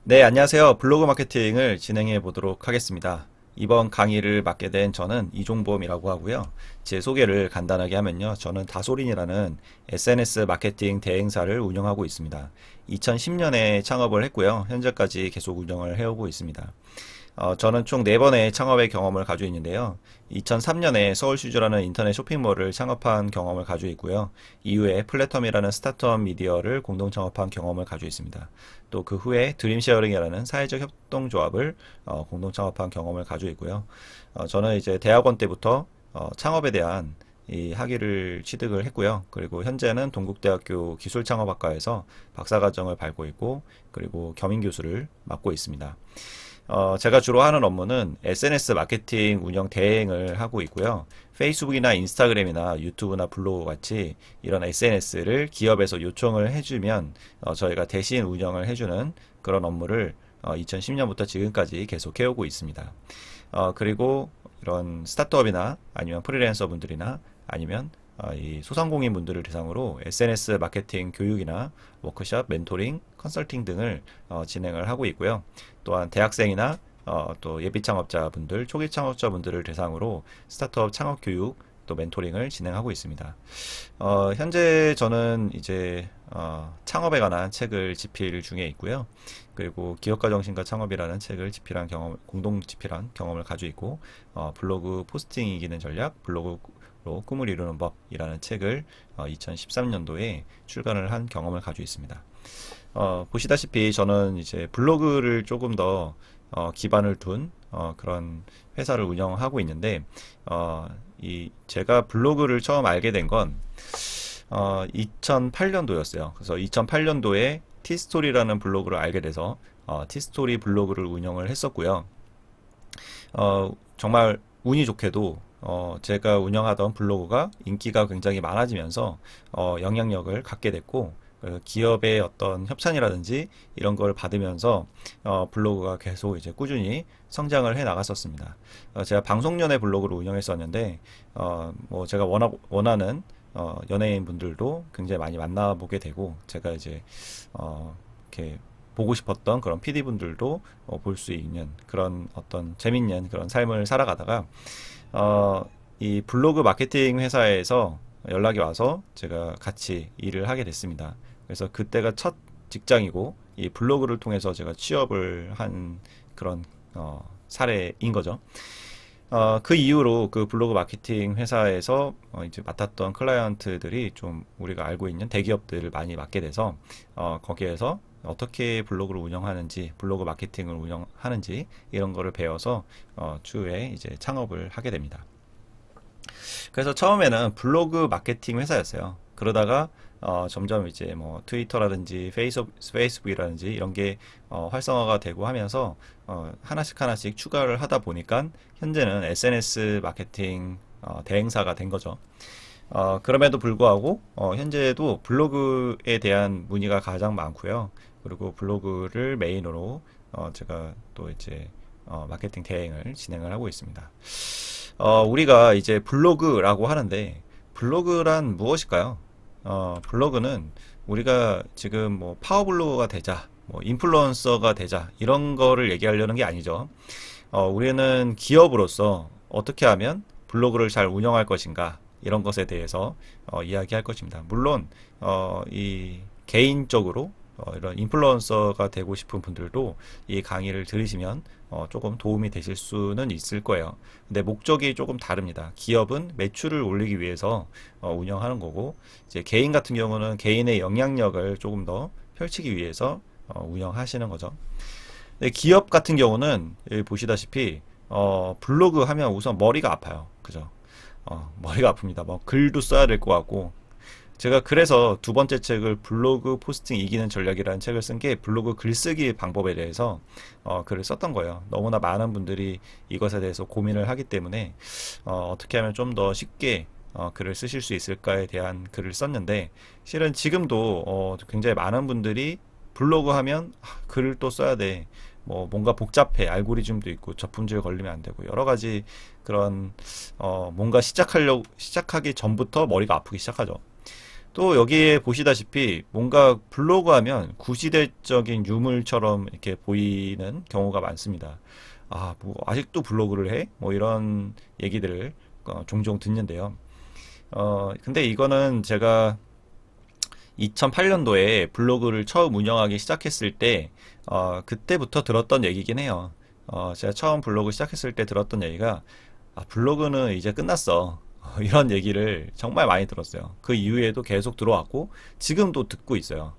네, 안녕하세요. 블로그 마케팅을 진행해 보도록 하겠습니다. 이번 강의를 맡게 된 저는 이종범이라고 하고요. 제 소개를 간단하게 하면요. 저는 다솔인이라는 SNS 마케팅 대행사를 운영하고 있습니다. 2010년에 창업을 했고요. 현재까지 계속 운영을 해오고 있습니다. 저는 총 4번의 창업의 경험을 가지고 있는데요. 2003년에 서울슈즈라는 인터넷 쇼핑몰을 창업한 경험을 가지고 있고요. 이후에 플랫텀이라는 스타트업 미디어를 공동 창업한 경험을 가지고 있습니다. 또 그 후에 드림쉐어링이라는 사회적 협동조합을 공동 창업한 경험을 가지고 있고요. 저는 이제 대학원 때부터 창업에 대한 이 학위를 취득을 했고요. 그리고 현재는 동국대학교 기술창업학과에서 박사과정을 밟고 있고, 그리고 겸임교수를 맡고 있습니다. 제가 주로 하는 업무는 SNS 마케팅 운영 대행을 하고 있고요. 페이스북이나 인스타그램이나 유튜브나 블로그 같이 이런 SNS를 기업에서 요청을 해주면 저희가 대신 운영을 해주는 그런 업무를 2010년부터 지금까지 계속 해오고 있습니다. 그리고 이런 스타트업이나 아니면 프리랜서 분들이나 아니면 이 소상공인 분들을 대상으로 SNS 마케팅 교육이나 워크숍, 멘토링, 컨설팅 등을 진행을 하고 있고요. 또한 대학생이나 또 예비 창업자분들, 초기 창업자분들을 대상으로 스타트업 창업 교육 또 멘토링을 진행하고 있습니다. 현재 저는 이제 창업에 관한 책을 집필 중에 있고요. 그리고 기업가 정신과 창업이라는 책을 집필한 경험, 공동 집필한 경험을 가지고 있고, 블로그 포스팅 이기는 전략, 블로그로 꿈을 이루는 법이라는 책을 2013년도에 출간을 한 경험을 가지고 있습니다. 보시다시피 저는 이제 블로그를 조금 더 기반을 둔 그런 회사를 운영하고 있는데, 이 제가 블로그를 처음 알게 된 건 2008년도였어요. 그래서 2008년도에 티스토리라는 블로그를 알게 돼서 티스토리 블로그를 운영을 했었고요. 정말 운이 좋게도 제가 운영하던 블로그가 인기가 굉장히 많아지면서 영향력을 갖게 됐고, 그 기업의 어떤 협찬이라든지 이런 걸 받으면서 블로그가 계속 이제 꾸준히 성장을 해 나갔었습니다. 제가 방송연예 블로그를 운영했었는데 뭐 제가 원하는 연예인 분들도 굉장히 많이 만나보게 되고, 제가 이제 이렇게 보고 싶었던 그런 PD 분들도 볼 수 있는 그런 어떤 재밌는 그런 삶을 살아가다가 이 블로그 마케팅 회사에서 연락이 와서 제가 같이 일을 하게 됐습니다. 그래서 그때가 첫 직장이고, 이 블로그를 통해서 제가 취업을 한 그런 사례인 거죠. 그 이후로 그 블로그 마케팅 회사에서 이제 맡았던 클라이언트들이 좀 우리가 알고 있는 대기업들을 많이 맡게 돼서 거기에서 어떻게 블로그를 운영하는지, 블로그 마케팅을 운영하는지 이런 거를 배워서 추후에 이제 창업을 하게 됩니다. 그래서 처음에는 블로그 마케팅 회사였어요. 그러다가 점점 이제 뭐 트위터라든지 페이스북이라든지 이런 게 활성화가 되고 하면서 하나씩 하나씩 추가를 하다 보니까 현재는 SNS 마케팅 대행사가 된 거죠. 그럼에도 불구하고 현재도 블로그에 대한 문의가 가장 많고요. 그리고 블로그를 메인으로 제가 또 이제 마케팅 대행을 진행을 하고 있습니다. 우리가 이제 블로그라고 하는데, 블로그란 무엇일까요? 블로그는 우리가 지금 뭐 파워블로거가 되자, 뭐 인플루언서가 되자 이런 거를 얘기하려는 게 아니죠. 우리는 기업으로서 어떻게 하면 블로그를 잘 운영할 것인가 이런 것에 대해서 이야기할 것입니다. 물론 이 개인적으로 이런 인플루언서가 되고 싶은 분들도 이 강의를 들으시면 조금 도움이 되실 수는 있을 거예요. 근데 목적이 조금 다릅니다. 기업은 매출을 올리기 위해서 운영하는 거고, 이제 개인 같은 경우는 개인의 영향력을 조금 더 펼치기 위해서 운영하시는 거죠. 근데 기업 같은 경우는 여기 보시다시피 블로그 하면 우선 머리가 아파요. 그죠? 머리가 아픕니다. 뭐 글도 써야 될 것 같고, 제가 그래서 두 번째 책을 블로그 포스팅 이기는 전략이라는 책을 쓴 게 블로그 글쓰기 방법에 대해서 글을 썼던 거예요. 너무나 많은 분들이 이것에 대해서 고민을 하기 때문에 어떻게 하면 좀 더 쉽게 글을 쓰실 수 있을까에 대한 글을 썼는데, 실은 지금도 굉장히 많은 분들이 블로그 하면 글을 또 써야 돼. 뭐 뭔가 복잡해. 알고리즘도 있고 저품질 걸리면 안 되고 여러 가지 그런 뭔가 시작하기 전부터 머리가 아프기 시작하죠. 또 여기에 보시다시피 뭔가 블로그 하면 구시대적인 유물처럼 이렇게 보이는 경우가 많습니다. 아, 뭐 아직도 블로그를 해? 뭐 이런 얘기들을 종종 듣는데요. 근데 이거는 제가 2008년도에 블로그를 처음 운영하기 시작했을 때, 그때부터 들었던 얘기긴 해요. 제가 처음 블로그 시작했을 때 들었던 얘기가, 아, 블로그는 이제 끝났어. 이런 얘기를 정말 많이 들었어요. 그 이후에도 계속 들어왔고, 지금도 듣고 있어요.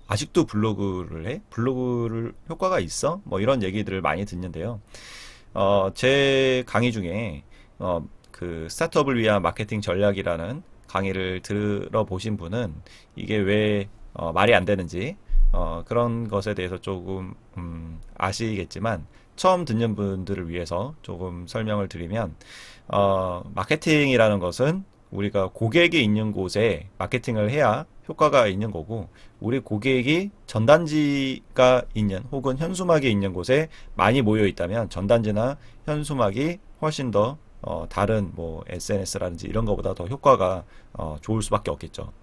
아직도 블로그를 해? 블로그를 효과가 있어? 뭐 이런 얘기들을 많이 듣는데요. 제 강의 중에, 그 스타트업을 위한 마케팅 전략이라는 강의를 들어보신 분은 이게 왜 말이 안 되는지 그런 것에 대해서 조금 아시겠지만 처음 듣는 분들을 위해서 조금 설명을 드리면 마케팅이라는 것은 우리가 고객이 있는 곳에 마케팅을 해야 효과가 있는 거고 우리 고객이 전단지가 있는 혹은 현수막이 있는 곳에 많이 모여 있다면 전단지나 현수막이 훨씬 더 다른 뭐 SNS라든지 이런 것보다 더 효과가 좋을 수밖에 없겠죠.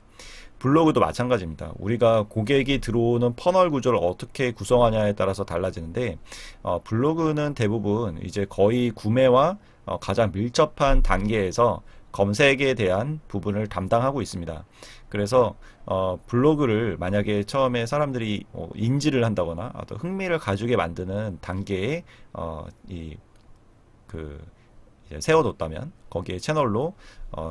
블로그도 마찬가지입니다. 우리가 고객이 들어오는 퍼널 구조를 어떻게 구성하냐에 따라서 달라지는데 블로그는 대부분 이제 거의 구매와 가장 밀접한 단계에서 검색에 대한 부분을 담당하고 있습니다. 그래서 블로그를 만약에 처음에 사람들이 인지를 한다거나 어떤 흥미를 가지게 만드는 단계에 이그 세워뒀다면 거기에 채널로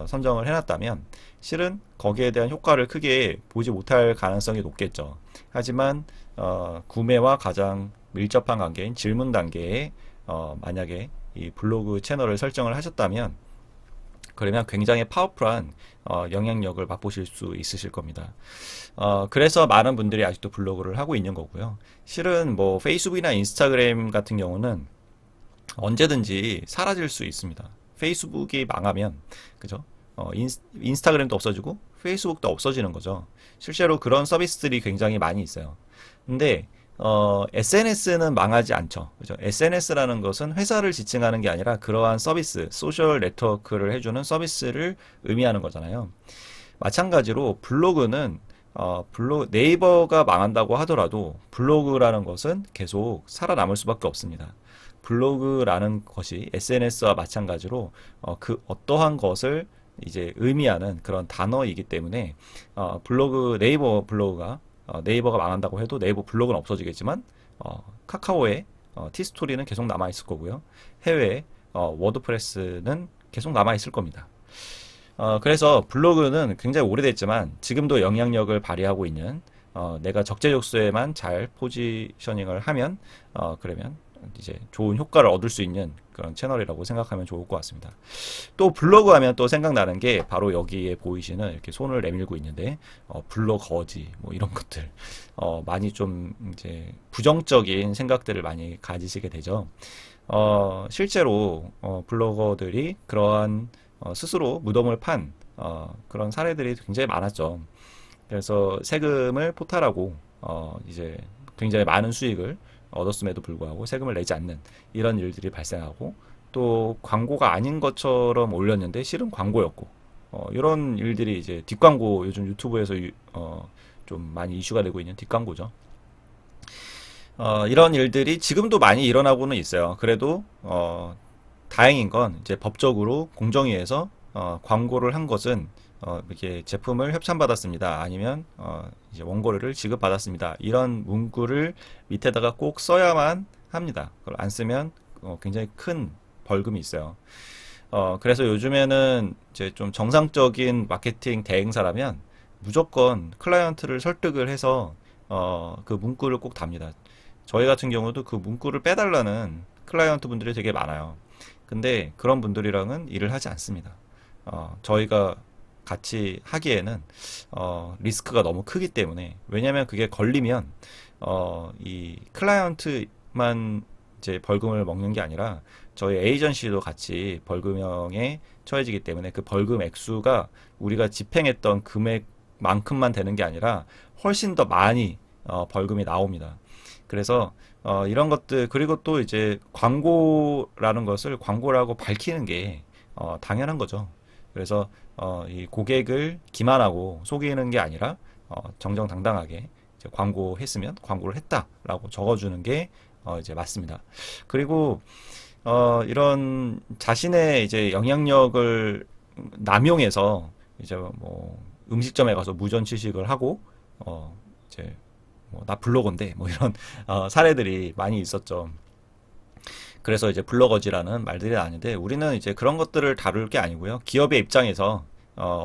선정을 해놨다면 실은 거기에 대한 효과를 크게 보지 못할 가능성이 높겠죠. 하지만 구매와 가장 밀접한 관계인 질문 단계에 만약에 이 블로그 채널을 설정을 하셨다면 그러면 굉장히 파워풀한 영향력을 맛보실 수 있으실 겁니다. 그래서 많은 분들이 아직도 블로그를 하고 있는 거고요. 실은 뭐 페이스북이나 인스타그램 같은 경우는 언제든지 사라질 수 있습니다. 페이스북이 망하면, 그죠? 인스타그램도 없어지고, 페이스북도 없어지는 거죠. 실제로 그런 서비스들이 굉장히 많이 있어요. 근데, SNS는 망하지 않죠. 그죠? SNS라는 것은 회사를 지칭하는 게 아니라 그러한 서비스, 소셜 네트워크를 해주는 서비스를 의미하는 거잖아요. 마찬가지로 블로그는 네이버가 망한다고 하더라도 블로그라는 것은 계속 살아남을 수밖에 없습니다. 블로그라는 것이 SNS와 마찬가지로 그 어떠한 것을 이제 의미하는 그런 단어이기 때문에 네이버 블로그가 네이버가 망한다고 해도 네이버 블로그는 없어지겠지만 카카오의 티스토리는 계속 남아 있을 거고요. 해외 워드프레스는 계속 남아 있을 겁니다. 그래서 블로그는 굉장히 오래됐지만 지금도 영향력을 발휘하고 있는 내가 적재적소에만 잘 포지셔닝을 하면 그러면 이제 좋은 효과를 얻을 수 있는 그런 채널이라고 생각하면 좋을 것 같습니다. 또 블로그 하면 또 생각나는 게 바로 여기에 보이시는 이렇게 손을 내밀고 있는데 블로거지 뭐 이런 것들 많이 좀 이제 부정적인 생각들을 많이 가지시게 되죠. 실제로 블로거들이 그러한 스스로 무덤을 판 그런 사례들이 굉장히 많았죠. 그래서 세금을 포탈하고 이제 굉장히 많은 수익을 얻었음에도 불구하고 세금을 내지 않는 이런 일들이 발생하고 또 광고가 아닌 것처럼 올렸는데 실은 광고였고 이런 일들이 이제 뒷광고 요즘 유튜브에서 좀 많이 이슈가 되고 있는 뒷광고죠. 이런 일들이 지금도 많이 일어나고는 있어요. 그래도 다행인 건 이제 법적으로 공정위에서 광고를 한 것은 이렇게 제품을 협찬받았습니다. 아니면 이제 원고료를 지급받았습니다. 이런 문구를 밑에다가 꼭 써야만 합니다. 그걸 안 쓰면 굉장히 큰 벌금이 있어요. 그래서 요즘에는 이제 좀 정상적인 마케팅 대행사라면 무조건 클라이언트를 설득을 해서 그 문구를 꼭 답니다. 저희 같은 경우도 그 문구를 빼달라는 클라이언트 분들이 되게 많아요. 근데 그런 분들이랑은 일을 하지 않습니다. 저희가 같이 하기에는 리스크가 너무 크기 때문에 왜냐하면 그게 걸리면 이 클라이언트만 이제 벌금을 먹는 게 아니라 저희 에이전시도 같이 벌금형에 처해지기 때문에 그 벌금 액수가 우리가 집행했던 금액만큼만 되는 게 아니라 훨씬 더 많이 벌금이 나옵니다. 그래서 이런 것들 그리고 또 이제 광고라는 것을 광고라고 밝히는 게 당연한 거죠. 그래서 이 고객을 기만하고 속이는 게 아니라 정정당당하게 이제 광고했으면 광고를 했다라고 적어주는 게 이제 맞습니다. 그리고 이런 자신의 이제 영향력을 남용해서 이제 뭐 음식점에 가서 무전 취식을 하고 이제 뭐 나 블로거인데 뭐 이런 사례들이 많이 있었죠. 그래서 이제 블로거지라는 말들이 나는데 우리는 이제 그런 것들을 다룰 게 아니고요. 기업의 입장에서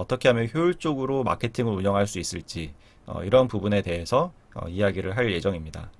떻게 하면 효율적으로 마케팅을 운영할 수 있을지 이런 부분에 대해서 이야기를 할 예정입니다.